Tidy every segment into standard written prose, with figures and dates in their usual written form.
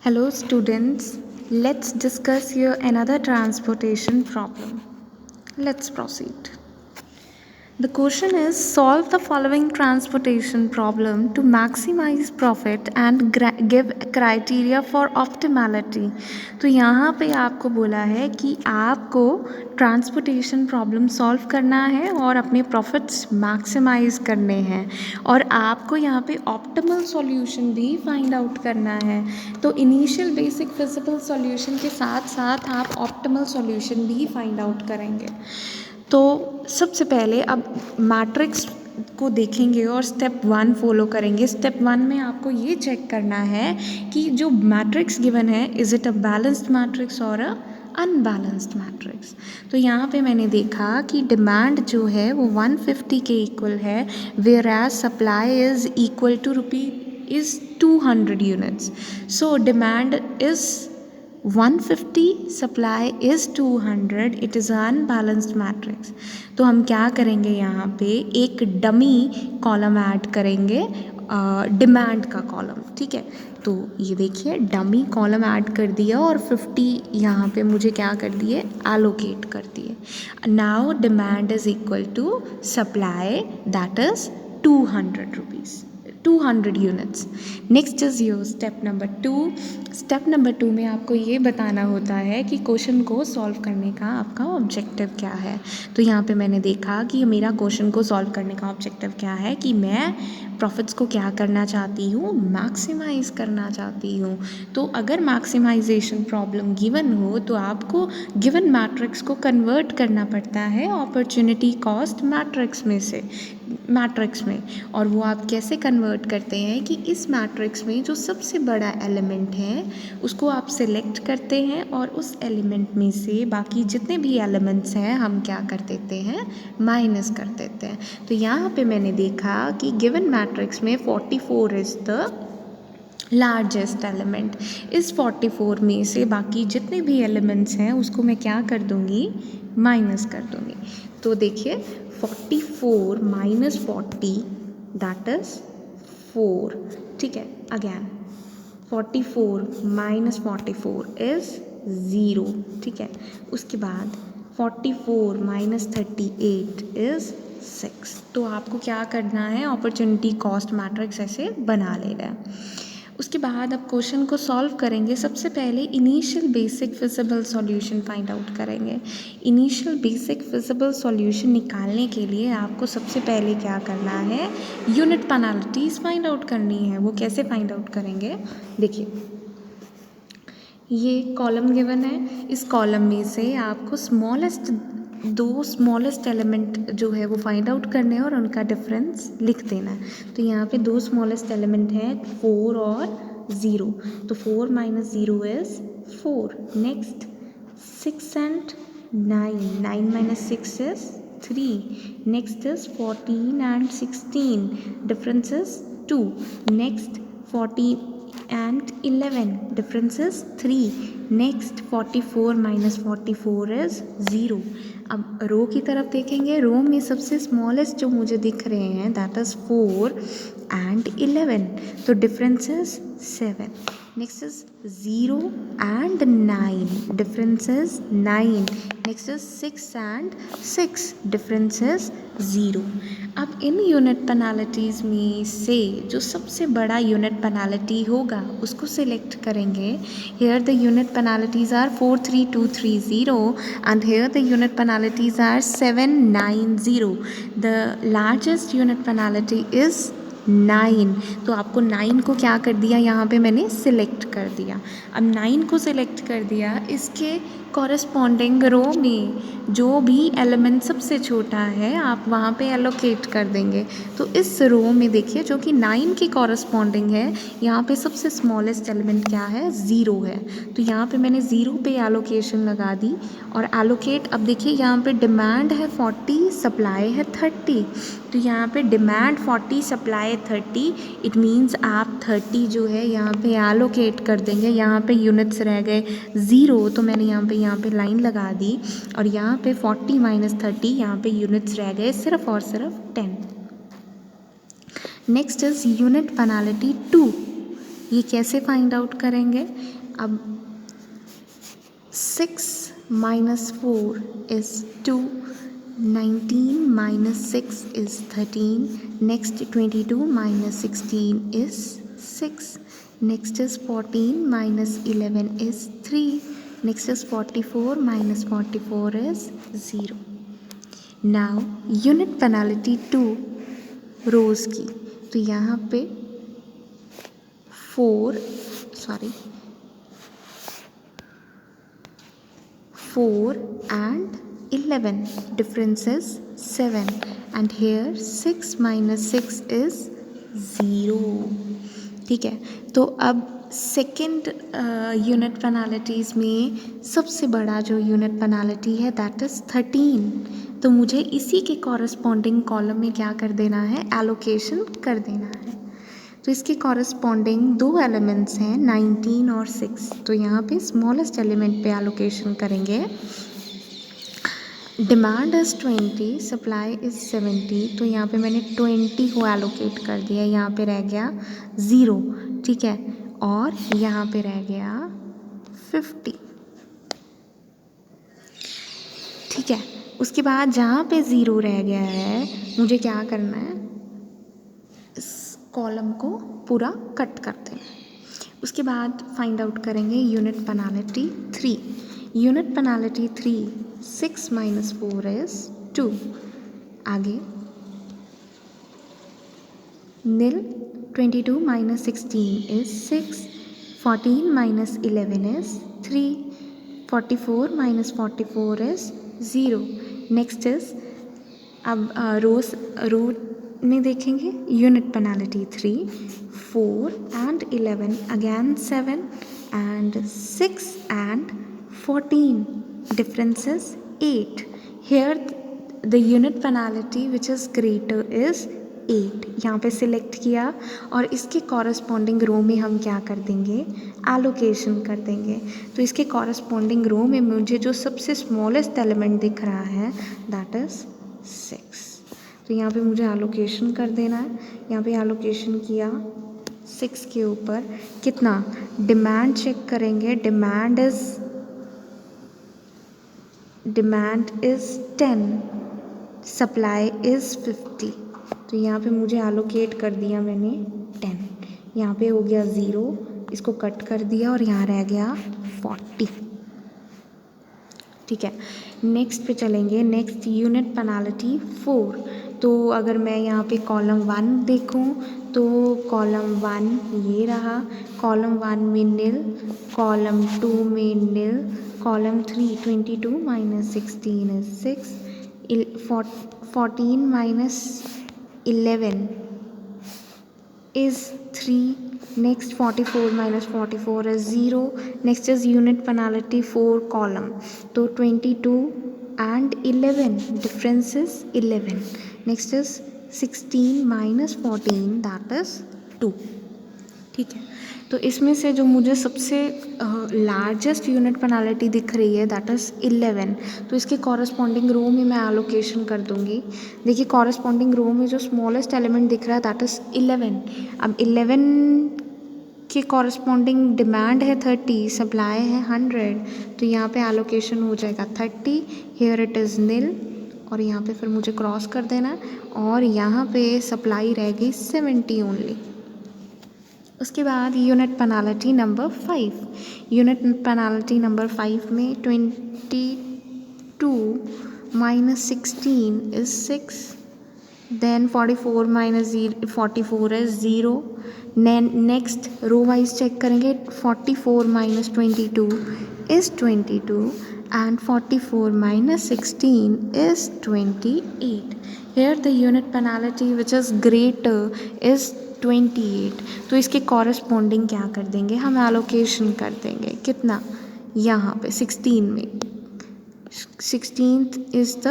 Hello students, let's discuss here another transportation problem. Let's proceed. The question is solve the following transportation problem to maximize profit and give criteria for optimality. तो यहाँ पे आपको बोला है कि आपको transportation problem solve करना है और अपने प्रॉफिट्स मैक्सिमाइज करने हैं और आपको यहाँ पे ऑप्टिमल सॉल्यूशन भी फाइंड आउट करना है. तो इनिशियल बेसिक फिजिबल सॉल्यूशन के साथ साथ आप ऑप्टिमल सॉल्यूशन भी फाइंड आउट करेंगे. तो सबसे पहले अब मैट्रिक्स को देखेंगे और स्टेप 1 फॉलो करेंगे. स्टेप 1 में आपको ये चेक करना है कि जो मैट्रिक्स गिवन है is it a balanced matrix और अ अनबैलेंस्ड मैट्रिक्स. तो यहाँ पे मैंने देखा कि डिमांड जो है वो 150 के इक्वल है, where as supply is equal to is 200 units. So demand is 150, supply is 200, it is unbalanced matrix. तो हम क्या करेंगे, यहाँ पे एक डमी कॉलम ऐड करेंगे, डिमांड का कॉलम. ठीक है, तो ये देखिए डमी कॉलम ऐड कर दिया और 50 यहाँ पे मुझे क्या कर दिए, एलोकेट कर दिए. Now demand is equal to supply that is 200 rupees, 200 units. Next is your step number 2. Step number 2 में आपको ये बताना होता है कि क्वेश्चन को सॉल्व करने का आपका ऑब्जेक्टिव क्या है. तो यहाँ पे मैंने देखा कि मेरा क्वेश्चन को सॉल्व करने का ऑब्जेक्टिव क्या है कि मैं प्रॉफिट्स को क्या करना चाहती हूँ, मैक्सिमाइज़ करना चाहती हूँ. तो अगर मैक्सिमाइजेशन प्रॉब्लम गिवन हो तो आपको गिवन मैट्रिक्स को कन्वर्ट करना पड़ता है अपॉर्चुनिटी कॉस्ट मैट्रिक्स में. और वो आप कैसे कन्वर्ट करते हैं कि इस मैट्रिक्स में जो सबसे बड़ा एलिमेंट है उसको आप सिलेक्ट करते हैं और उस एलिमेंट में से बाकी जितने भी एलिमेंट्स हैं हम क्या कर देते हैं, माइनस कर देते हैं. तो यहाँ पे मैंने देखा कि गिवन मैट्रिक्स में 44 इज़ द लार्जेस्ट एलिमेंट. इस 44 में से बाकी जितने भी एलिमेंट्स हैं उसको मैं क्या कर दूँगी, माइनस कर दूँगी. तो देखिए 44 माइनस 40 दैट इज़ 4. ठीक है, अगैन 44 माइनस 44 इज़ 0. ठीक है, उसके बाद 44 माइनस 38 इज़ 6. तो आपको क्या करना है, अपॉर्चुनिटी कॉस्ट मैट्रिक्स ऐसे बना लेना है. उसके बाद अब क्वेश्चन को सॉल्व करेंगे. सबसे पहले initial basic feasible solution find out करेंगे. इनिशियल बेसिक फिजिबल सॉल्यूशन निकालने के लिए आपको सबसे पहले क्या करना है, यूनिट पेनल्टीज फाइंड आउट करनी है. वो कैसे फाइंड आउट करेंगे, देखिए ये कॉलम गिवन है, इस कॉलम में से आपको दो स्मॉलेस्ट एलिमेंट जो है वो फाइंड आउट करने हैं और उनका डिफरेंस लिख देना है. तो यहाँ पे दो स्मॉलेस्ट एलिमेंट हैं 4 और 0. तो 4 minus 0 is 4. Next 6 and 9 minus 6 is 3. Next is 14 and 16, difference is 2. Next 40 and 11, difference is 3. next 44 minus 44 is 0. अब रो की तरफ देखेंगे, रो में सबसे स्मॉलेस्ट जो मुझे दिख रहे हैं दैट इज़ 4 and 11, तो difference is 7. Next is 0 and 9, difference is 9. Next is 6 and 6, difference is 0. अब इन यूनिट पेनाल्टीज़ में से जो सबसे बड़ा यूनिट पेनाल्टी होगा उसको सिलेक्ट करेंगे. Here the unit penalties are 43230 and here the unit penalties are 790. The largest unit penalty is 9. तो आपको 9 को क्या कर दिया, यहाँ पे मैंने सिलेक्ट कर दिया. अब 9 को सिलेक्ट कर दिया, इसके कॉरस्पॉन्डिंग रो में जो भी एलिमेंट सबसे छोटा है आप वहाँ पे एलोकेट कर देंगे. तो इस रो में देखिए जो कि 9 की कॉरस्पॉन्डिंग है, यहाँ पे सबसे स्मॉलेस्ट एलिमेंट क्या है, 0 है. तो यहाँ पे मैंने 0 पे एलोकेशन लगा दी और एलोकेट. अब देखिए यहाँ पे डिमांड है 40, सप्लाई है 30. तो यहाँ पे डिमांड 40, सप्लाई 30, इट मीन्स आप 30 जो है यहाँ पे एलोकेट कर देंगे. यहाँ पे यूनिट्स रह गए 0, तो मैंने यहाँ पे लाइन लगा दी और यहाँ पे 40 माइनस 30, यहाँ पे यूनिट्स रह गए सिर्फ और सिर्फ 10. Next is unit penalty 2. ये कैसे फाइंड आउट करेंगे? अब 6 minus 4 is 2, 19 minus 6 is 13, next 22 minus 16 is 6, next is 14 minus 11 is 3, next is 44 minus 44 is 0. Now unit penalty 2 rows की, तो यहाँ पे 4 and 11, difference is 7, and here 6 minus 6 is 0. ठीक है, तो अब सेकेंड यूनिट पेनाल्टीज़ में सबसे बड़ा जो यूनिट पेनाल्टी है दैट इज़ 13. तो मुझे इसी के कॉरस्पॉन्डिंग कॉलम में क्या कर देना है? एलोकेशन कर देना है. तो इसके कॉरस्पॉन्डिंग दो एलिमेंट्स हैं 19 और 6. तो यहाँ पे स्मॉलेस्ट एलिमेंट पे एलोकेशन करेंगे. Demand is 20, supply is 70. तो यहाँ पे मैंने 20 को एलोकेट कर दिया. यहाँ पे रह गया 0. ठीक है, और यहाँ पे रह गया 50. ठीक है, उसके बाद जहाँ पे 0 रह गया है मुझे क्या करना है? इस कॉलम को पूरा कट कर देना. उसके बाद फाइंड आउट करेंगे unit penalty 3. Unit penalty 3, 6 minus 4 is 2. आगे nil, 22 minus 16 is 6, 14 minus 11 is 3, 44 minus 44 is 0. Next is अब रो में देखेंगे unit penalty 3, 4 and 11, again 7 and 6 and 14, difference is 8. Here the unit penalty which is greater is 8. यहाँ पे select किया और इसके corresponding रो में हम क्या कर देंगे? एलोकेशन कर देंगे. तो इसके कॉरस्पॉन्डिंग रो में मुझे जो सबसे स्मॉलेस्ट एलिमेंट दिख रहा है दैट इज़ 6. तो यहाँ पे मुझे एलोकेशन कर देना है. यहाँ पे एलोकेशन किया 6 के ऊपर कितना? डिमांड चेक करेंगे. Demand is 10, supply is 50. तो यहाँ पे मुझे एलोकेट कर दिया मैंने 10. यहाँ पे हो गया 0, इसको कट कर दिया और यहाँ रह गया 40. ठीक है, नेक्स्ट पे चलेंगे. Next unit penalty 4. तो अगर मैं यहाँ पे कॉलम 1 देखूँ तो कॉलम 1 ये रहा. कॉलम 1 में नील, कॉलम 2 में नील, column 3 22 minus 16 is 6, 14 minus 11 is 3, next 44 minus 44 is 0. next is unit penalty 4 column. तो 22 and 11, difference is 11. next is 16 minus 14 that is 2. ठीक है, तो इसमें से जो मुझे सबसे लार्जेस्ट यूनिट पेनाल्टी दिख रही है दैट इज़ 11. तो इसके कॉरस्पॉन्डिंग रो में मैं एलोकेशन कर दूंगी. देखिए कॉरस्पॉन्डिंग रो में जो स्मॉलेस्ट एलिमेंट दिख रहा है दैट इज़ 11. अब 11 के कॉरस्पॉन्डिंग डिमांड है 30, सप्लाई है 100. तो यहाँ पे एलोकेशन हो जाएगा 30. हेयर इट इज़ नील और यहाँ पे फिर मुझे क्रॉस कर देना है और यहाँ पे सप्लाई रह गई 70 ओनली. उसके बाद unit penalty number 5. Unit penalty number 5 में 22 minus 16 is 6, then 44 minus 44 is 0. Next row wise check करेंगे. 44 minus 22 is 22 and 44 minus 16 is 28. Here the unit penalty which is greater is 28. तो इसके कॉरस्पॉन्डिंग क्या कर देंगे? हम एलोकेशन कर देंगे. कितना? यहाँ पे 16 में 16th is the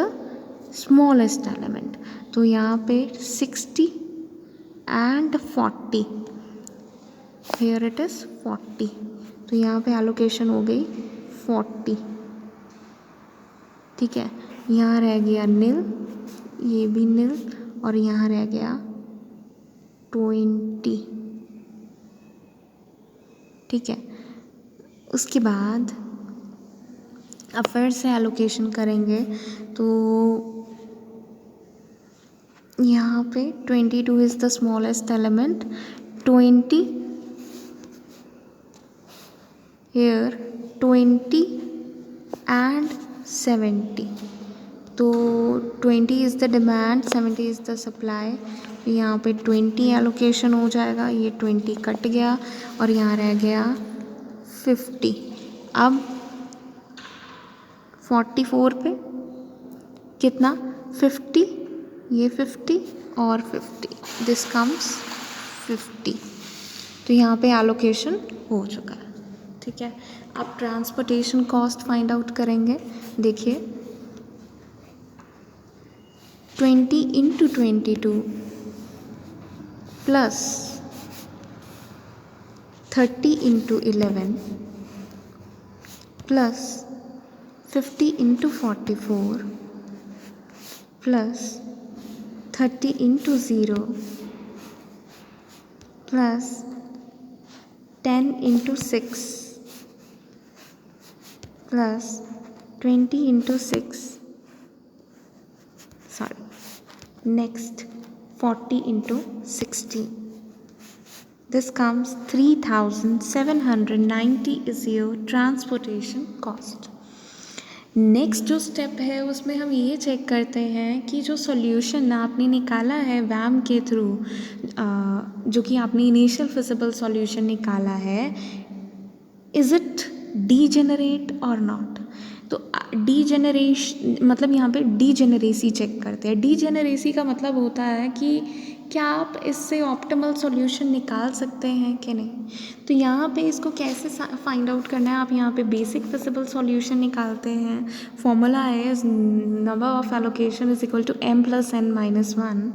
smallest element. तो यहाँ पे 60 and 40. Here it is 40. तो यहाँ पे एलोकेशन हो गई 40. ठीक है, यहाँ रह गया नील, ये भी नील और यहाँ रह गया 20. ठीक है। उसके बाद अब फिर से एलोकेशन करेंगे तो यहाँ पे 22 is the smallest element, 20 here 20 and 70, तो 20 is the demand, 70 is the supply. यहाँ पे 20 एलोकेशन हो जाएगा, ये 20 कट गया और यहाँ रह गया 50। अब 44 पे कितना 50, ये 50 और 50, दिस कम्स 50। तो यहाँ पे एलोकेशन हो चुका है। ठीक है, अब ट्रांसपोर्टेशन कॉस्ट फाइंड आउट करेंगे। देखिए 20 into 22 plus 30 into 11 plus 50 into 44 plus 30 into 0 plus 10 into 6 plus 20 into 6, next 40 into 60, this comes 3790 is your transportation cost। Next जो स्टेप है उसमें हम ये चेक करते हैं कि जो सॉल्यूशन आपने निकाला है वैम के थ्रू, जो कि आपने इनिशियल फिजिबल सॉल्यूशन निकाला है, इज़ इट डीजेनरेट और नॉट। तो डीजेनरेशन मतलब यहाँ पे डीजेनरेसी चेक करते हैं। डीजेनरेसी का मतलब होता है कि क्या आप इससे ऑप्टिमल सॉल्यूशन निकाल सकते हैं कि नहीं। तो यहाँ पे इसको कैसे फाइंड आउट करना है, आप यहाँ पे बेसिक फिजिबल सॉल्यूशन निकालते हैं। फॉर्मूला है number of allocation is equal to m + n-1।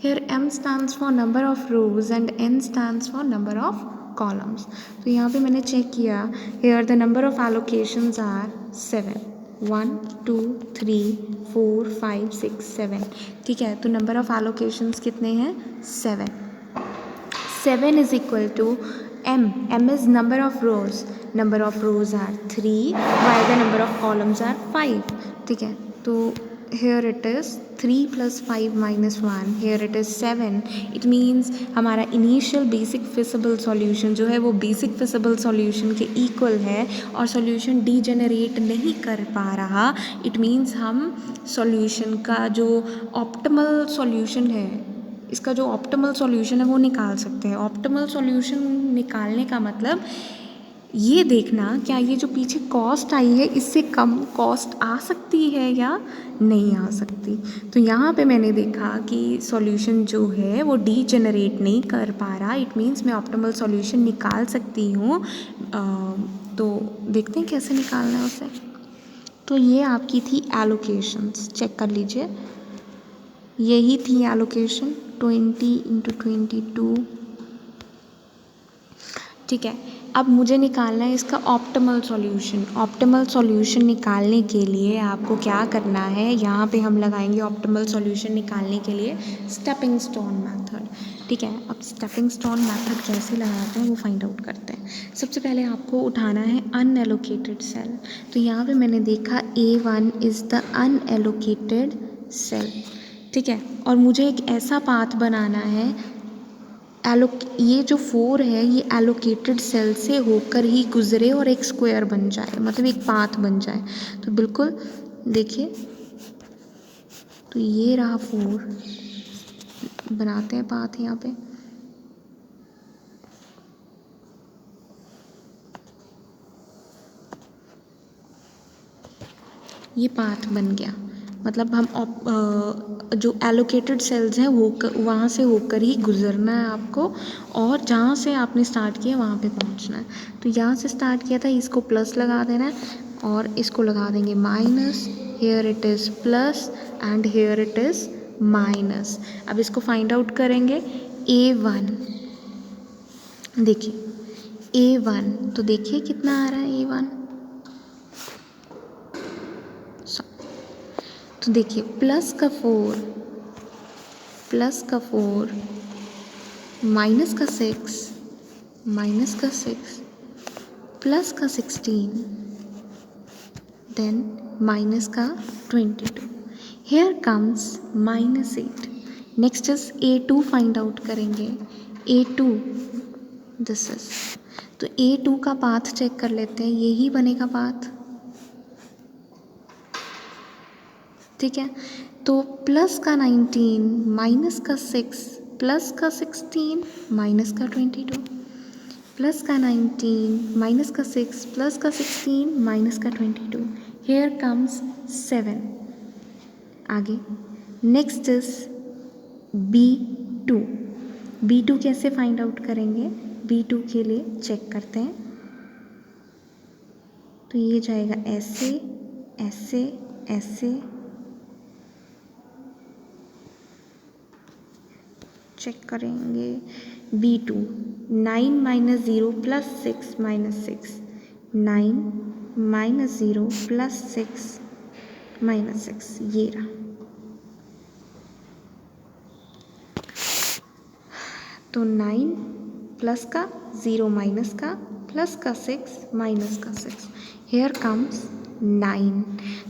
Here m stands for number of rows and n stands for number of columns। तो यहाँ पे मैंने चेक किया, here the number of allocations are 7, 1 2 3 4 5 6 7। ठीक है, तो नंबर ऑफ allocations कितने हैं 7। 7 is equal to m is number of rows are 3 while the number of columns are 5। ठीक है, तो here it is 3 + 5 - 1, here it is 7। It means हमारा initial basic feasible solution जो है वो बेसिक फिजिबल सॉल्यूशन के इक्वल है और सॉल्यूशन डीजेनरेट नहीं कर पा रहा। इट मीन्स हम सॉल्यूशन का जो ऑप्टिमल सॉल्यूशन है, इसका जो ऑप्टिमल सॉल्यूशन है वो निकाल सकते हैं। ऑप्टिमल सॉल्यूशन निकालने का मतलब ये देखना क्या ये जो पीछे कॉस्ट आई है इससे कम कॉस्ट आ सकती है या नहीं आ सकती। तो यहाँ पे मैंने देखा कि सॉल्यूशन जो है वो डीजेनरेट नहीं कर पा रहा। इट मीन्स मैं ऑप्टिमल सॉल्यूशन निकाल सकती हूँ। तो देखते हैं कैसे निकालना है उसे। तो ये आपकी थी एलोकेशंस, चेक कर लीजिए, यही थी एलोकेशन 20 × 22। ठीक है, अब मुझे निकालना है इसका ऑप्टिमल सॉल्यूशन। ऑप्टिमल सॉल्यूशन निकालने के लिए आपको क्या करना है, यहाँ पे हम लगाएंगे ऑप्टिमल सॉल्यूशन निकालने के लिए स्टेपिंग स्टोन मेथड। ठीक है, अब स्टेपिंग स्टोन मेथड कैसे लगाते हैं वो फाइंड आउट करते हैं। सबसे पहले आपको उठाना है अनएलोकेटेड सेल। तो यहाँ पे मैंने देखा A1 is the unallocated cell. ठीक है, और मुझे एक ऐसा पाथ बनाना है, ये जो 4 है ये एलोकेटेड सेल से होकर ही गुजरे और एक स्क्वायर बन जाए, मतलब एक पाथ बन जाए। तो बिल्कुल देखिए, तो ये रहा 4, बनाते हैं पाथ यहाँ पे। ये पाथ बन गया, मतलब हम जो एलोकेटेड सेल्स हैं वो वहाँ से होकर ही गुज़रना है आपको और जहाँ से आपने स्टार्ट किया वहाँ पे पहुँचना है। तो यहाँ से स्टार्ट किया था, इसको प्लस लगा देना है और इसको लगा देंगे minus. Here it is plus and here it is minus. अब इसको फाइंड आउट करेंगे। A1 देखिए, A1 तो देखिए कितना आ रहा है A1। तो देखिए प्लस का 4 माइनस का 6 माइनस का 6 प्लस का 16, देन माइनस का 22. Here comes -8. Next is A2 find out करेंगे. A2 दिस इज, तो A2 का पाथ चेक कर लेते हैं. यही बनेगा पाथ, ठीक है. तो प्लस का 19 माइनस का 6 प्लस का 16 माइनस का 22, प्लस का 19 माइनस का 6 प्लस का 16 माइनस का 22. Here comes 7. आगे नेक्स्ट इज B2. B2 कैसे फाइंड आउट करेंगे? B2 के लिए चेक करते हैं. तो ये जाएगा ऐसे ऐसे ऐसे, चेक करेंगे. B2 9 minus 0 plus 6 minus 6, 9 minus 0 plus 6 minus 6, ये रहा. तो 9 प्लस का 0 माइनस का प्लस का 6 माइनस का 6, हेयर कम्स 9.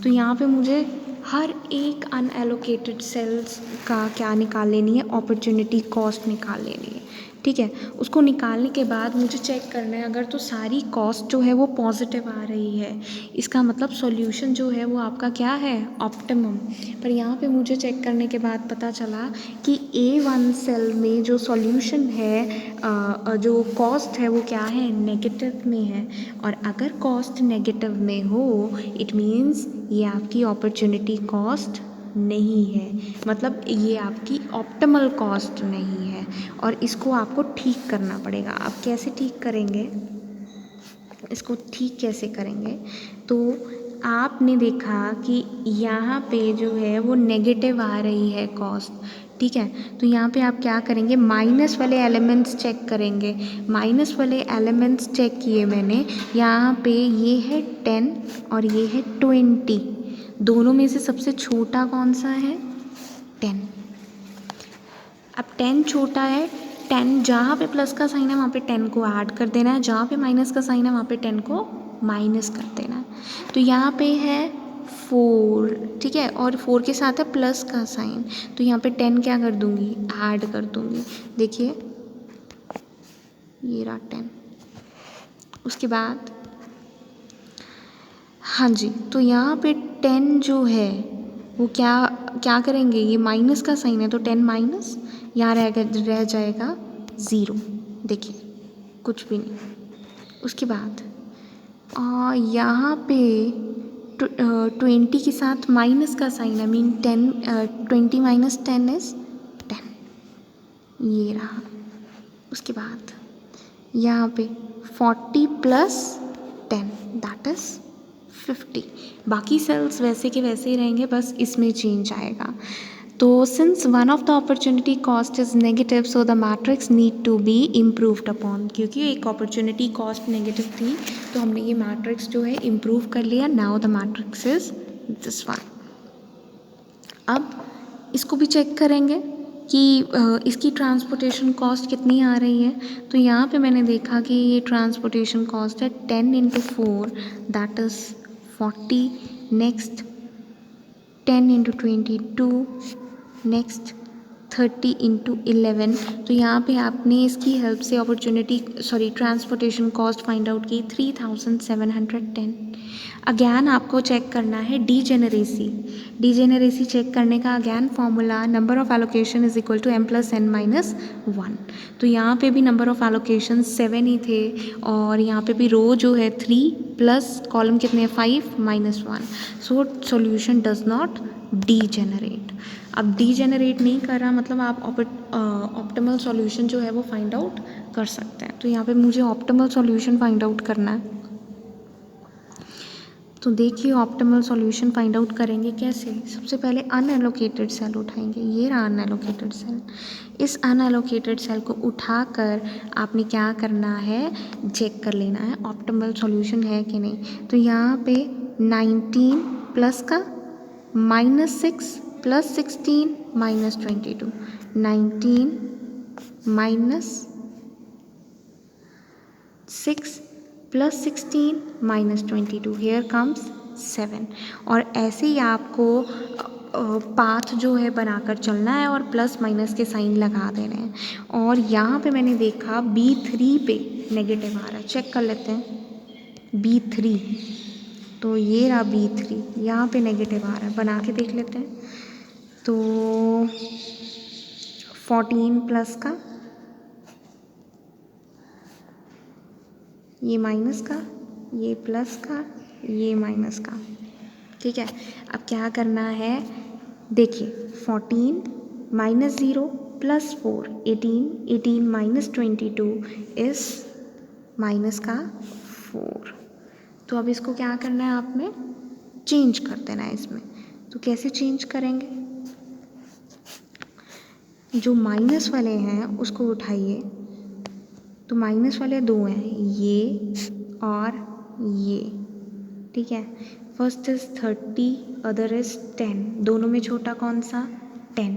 तो यहाँ पे मुझे हर एक अनएलोकेटेड सेल्स का क्या निकाल लेनी है? अपॉर्चुनिटी कॉस्ट निकाल लेनी है, ठीक है. उसको निकालने के बाद मुझे चेक करना है, अगर तो सारी कॉस्ट जो है वो पॉजिटिव आ रही है, इसका मतलब सॉल्यूशन जो है वो आपका क्या है? ऑप्टिमम. पर यहाँ पे मुझे चेक करने के बाद पता चला कि A1 सेल में जो सॉल्यूशन है, जो कॉस्ट है वो क्या है? नेगेटिव में है. और अगर कॉस्ट नेगेटिव में हो, इट मीन्स ये आपकी अपॉर्चुनिटी कॉस्ट नहीं है, मतलब ये आपकी ऑप्टिमल कॉस्ट नहीं है, और इसको आपको ठीक करना पड़ेगा. आप कैसे ठीक करेंगे? इसको ठीक कैसे करेंगे? तो आपने देखा कि यहाँ पे जो है वो नेगेटिव आ रही है कॉस्ट, ठीक है. तो यहाँ पे आप क्या करेंगे? माइनस वाले एलिमेंट्स चेक करेंगे. माइनस वाले एलिमेंट्स चेक किए मैंने. यहाँ पे ये है 10 और ये है 20. दोनों में से सबसे छोटा कौन सा है? 10. अब 10 छोटा है. 10 जहाँ पे प्लस का साइन है वहाँ पे 10 को ऐड कर देना है, जहाँ पे माइनस का साइन है वहाँ पे 10 को माइनस कर देना है. तो यहाँ पे है 4, ठीक है, और 4 के साथ है प्लस का साइन, तो यहाँ पे 10 क्या कर दूँगी? ऐड कर दूँगी. देखिए ये रहा 10. उसके बाद हाँ जी, तो यहाँ पे 10 जो है वो क्या क्या करेंगे? ये माइनस का साइन है तो 10 माइनस, यहाँ रह जाएगा 0. देखिए कुछ भी नहीं. उसके बाद यहाँ पे 20 के साथ माइनस का साइन है, मीन 20 माइनस 10 इज 10, ये रहा. उसके बाद यहाँ पे 40 प्लस 10 दैट इज़ 50. बाकी सेल्स वैसे के वैसे ही रहेंगे, बस इसमें चेंज आएगा. तो since one of the opportunity cost is negative, so the matrix need to be improved upon. क्योंकि एक अपॉर्चुनिटी कॉस्ट नेगेटिव थी तो हमने ये मैट्रिक्स जो है इम्प्रूव कर लिया. Now the matrix is this one. अब इसको भी चेक करेंगे कि इसकी ट्रांसपोर्टेशन कॉस्ट कितनी आ रही है. तो यहाँ पे मैंने देखा कि ये ट्रांसपोर्टेशन कॉस्ट है 10 × 4 दैट इज़ 40. Next 10 × 22, next 30 × 11. तो यहाँ पे आपने इसकी हेल्प से ट्रांसपोर्टेशन कॉस्ट फाइंड आउट की 3710. अगैन आपको चेक करना है डीजेनरेसी. डीजेनरेसी चेक करने का again formula number of allocation is equal to m + n - 1. तो यहाँ पे भी नंबर ऑफ एलोकेशन 7 ही थे, और यहाँ पे भी रो जो है 3 प्लस कॉलम कितने हैं? 5 - 1. So solution does not degenerate. अब डीजेनरेट नहीं कर रहा मतलब आप ऑप्टिमल सॉल्यूशन जो है वो फाइंड आउट कर सकते हैं. तो यहाँ पे मुझे ऑप्टिमल सॉल्यूशन फाइंड आउट करना है. तो देखिए ऑप्टिमल सॉल्यूशन फाइंड आउट करेंगे कैसे? सबसे पहले अनएलोकेटेड सेल उठाएंगे. ये रहा अनएलोकेटेड सेल. इस अनएलोकेटेड सेल को उठाकर आपने क्या करना है? चेक कर लेना है ऑप्टिमल सॉल्यूशन है कि नहीं. तो यहाँ पे 19 प्लस का -6 plus 16 minus 22, 19 minus 6 plus 16 minus 22, here comes 7। और ऐसे ही आपको पाथ जो है बनाकर चलना है और प्लस माइनस के साइन लगा देने हैं। और यहाँ पे मैंने देखा B3 पे नेगेटिव आ रहा है, चेक कर लेते हैं B3, तो ये रहा B3, यहाँ पे नेगेटिव आ रहा है, बना के देख लेते हैं। तो 14 प्लस का, ये माइनस का, ये प्लस का, ये माइनस का, ठीक है। अब क्या करना है, देखिए 14 माइनस 0 प्लस 4, 18, 18 माइनस 22 इस माइनस का 4। तो अब इसको क्या करना है, आपने चेंज कर देना है इसमें। तो कैसे चेंज करेंगे, जो माइनस वाले हैं उसको उठाइए, तो माइनस वाले दो हैं, ये और ये, ठीक है। फर्स्ट इज 30, अदर इज 10, दोनों में छोटा कौन सा, 10।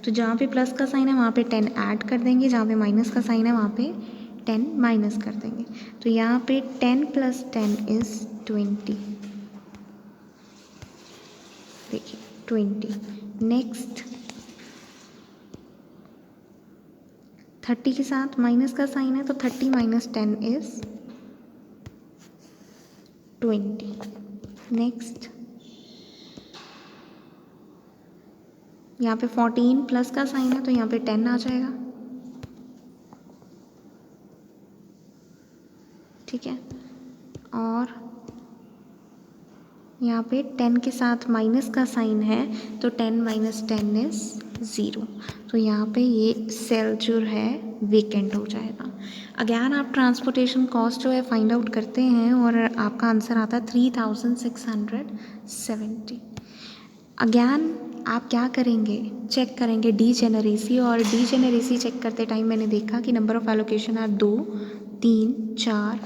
तो जहाँ पे प्लस का साइन है वहाँ पे 10 ऐड कर देंगे, जहाँ पे माइनस का साइन है वहाँ पे 10 माइनस कर देंगे। तो यहाँ पे 10 प्लस 10 इज 20, देखिए 20। नेक्स्ट 30 के साथ माइनस का साइन है, तो 30 माइनस 10 इज 20। नेक्स्ट यहाँ पे 14 प्लस का साइन है, तो यहाँ पे 10 आ जाएगा, ठीक है। और यहाँ पे 10 के साथ माइनस का साइन है, तो 10 माइनस 10 इज 0। तो यहाँ पे ये सेल जो है वेकेंट हो जाएगा। अगैन आप ट्रांसपोर्टेशन कॉस्ट जो है फाइंड आउट करते हैं और आपका आंसर आता है 3670। अगैन आप क्या करेंगे, चेक करेंगे डीजेनरेसी, और डीजेनरेसी चेक करते टाइम मैंने देखा कि नंबर ऑफ एलोकेशन आर 2, 3, 4,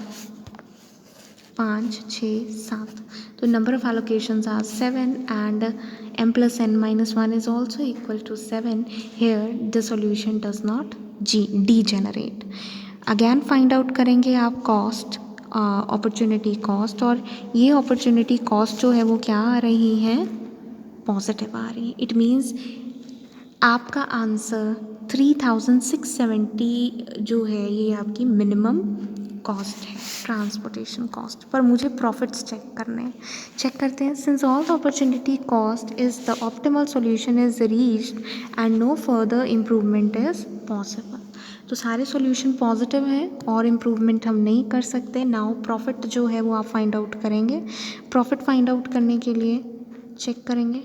5, 6, 7। तो number of allocations are 7 and m plus n minus 1 is also equal to 7. Here the solution does not degenerate. Again find out करेंगे आप cost, opportunity cost, और ये opportunity cost जो है वो क्या आ रही है, पॉजिटिव आ रही है। इट मीन्स आपका आंसर 3670 जो है ये आपकी मिनिमम कॉस्ट है, ट्रांसपोर्टेशन कॉस्ट। पर मुझे प्रॉफिट्स चेक करने हैं, चेक करते हैं। Since all the opportunity cost is the optimal solution is reached and no further improvement is possible. तो सारे सॉल्यूशन पॉजिटिव हैं और इम्प्रूवमेंट हम नहीं कर सकते। नाउ प्रॉफिट जो है वो आप फाइंड आउट करेंगे। प्रॉफिट फाइंड आउट करने के लिए चेक करेंगे,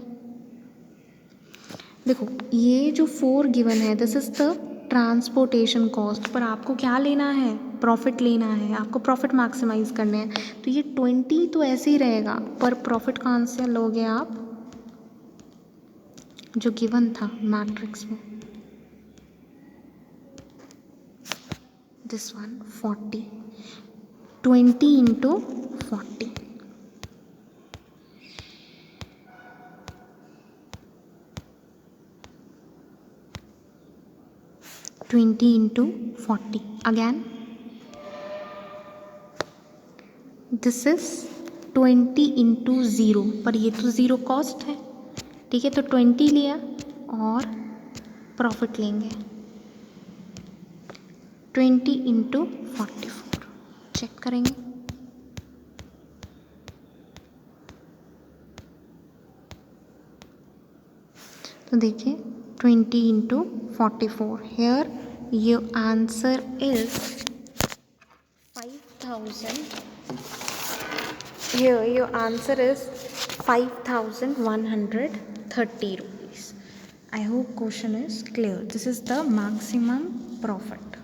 देखो ये जो 4 गिवन है this is the transportation cost, पर आपको क्या लेना है, प्रॉफिट लेना है, आपको प्रॉफिट मैक्सिमाइज करने हैं। तो ये 20 तो ऐसे ही रहेगा, पर प्रॉफिट का आंसर लोगे आप जो गिवन था मैट्रिक्स में, this one 40, 20 into 40, twenty into 40। Again this is 20 into 0, पर ये तो 0 कॉस्ट है, ठीक है। तो 20 लिया और प्रॉफिट लेंगे 20 इंटू 44, चेक करेंगे। तो देखिए 20 into 44, here your answer is 5000, here your answer is 5130 rupees. I hope question is clear. This is the maximum profit.